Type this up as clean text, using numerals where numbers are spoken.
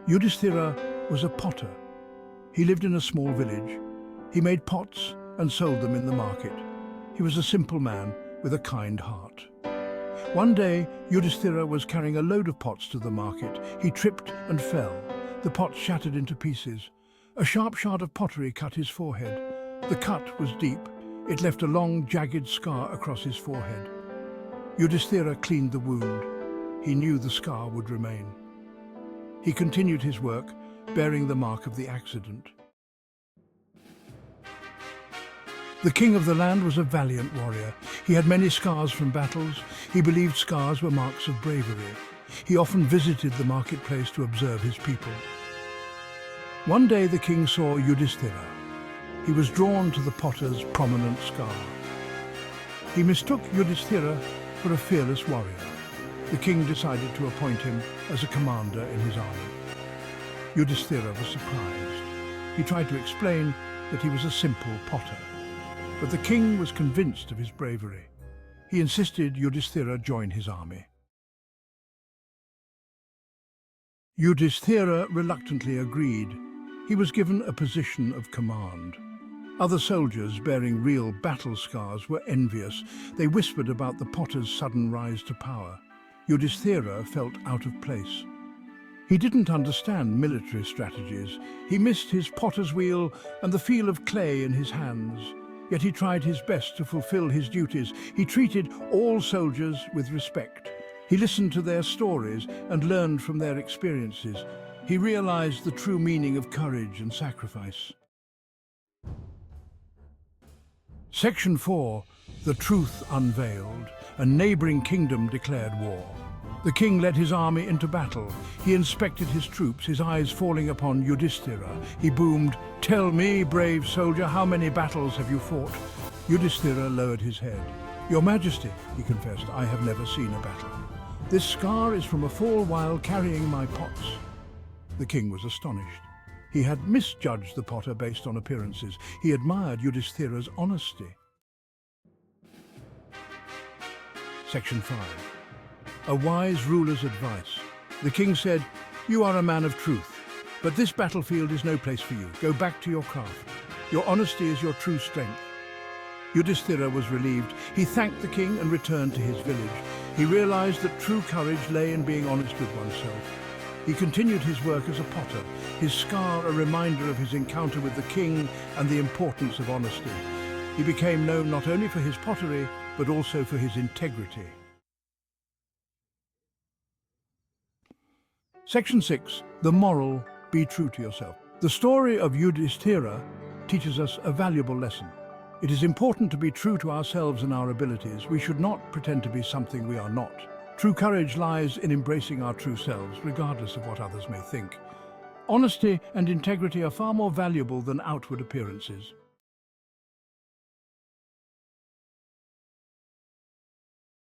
Yudhishthira was a potter. He lived in a small village. He made pots and sold them in the market. He was a simple man with a kind heart. One day, Yudhishthira was carrying a load of pots to the market. He tripped and fell. The pots shattered into pieces. A sharp shard of pottery cut his forehead. The cut was deep. It left a long, jagged scar across his forehead. Yudhishthira cleaned the wound. He knew the scar would remain. He continued his work, bearing the mark of the accident. The king of the land was a valiant warrior. He had many scars from battles. He believed scars were marks of bravery. He often visited the marketplace to observe his people. One day the king saw Yudhishthira. He was drawn to the potter's prominent scar. He mistook Yudhishthira for a fearless warrior. The king decided to appoint him as a commander in his army. Yudhishthira was surprised. He tried to explain that he was a simple potter. But the king was convinced of his bravery. He insisted Yudhishthira join his army. Yudhishthira reluctantly agreed. He was given a position of command. Other soldiers bearing real battle scars were envious. They whispered about the potter's sudden rise to power. Yudhishthira felt out of place. He didn't understand military strategies. He missed his potter's wheel and the feel of clay in his hands. Yet he tried his best to fulfill his duties. He treated all soldiers with respect. He listened to their stories and learned from their experiences. He realized the true meaning of courage and sacrifice. Section 4. The Truth Unveiled. A neighboring kingdom declared war. The king led his army into battle. He inspected his troops, his eyes falling upon Yudhishthira. He boomed, "Tell me, brave soldier, how many battles have you fought?" Yudhishthira lowered his head. "Your Majesty," he confessed, "I have never seen a battle. This scar is from a fall while carrying my pots." The king was astonished. He had misjudged the potter based on appearances. He admired Yudhishthira's honesty. Section 5. A wise ruler's advice. The king said, "You are a man of truth, but this battlefield is no place for you. Go back to your craft. Your honesty is your true strength." Yudhishthira was relieved. He thanked the king and returned to his village. He realized that true courage lay in being honest with oneself. He continued his work as a potter, his scar a reminder of his encounter with the king and the importance of honesty. He became known not only for his pottery, but also for his integrity. Section 6. The moral, be true to yourself. The story of Yudhishthira teaches us a valuable lesson. It is important to be true to ourselves and our abilities. We should not pretend to be something we are not. True courage lies in embracing our true selves, regardless of what others may think. Honesty and integrity are far more valuable than outward appearances.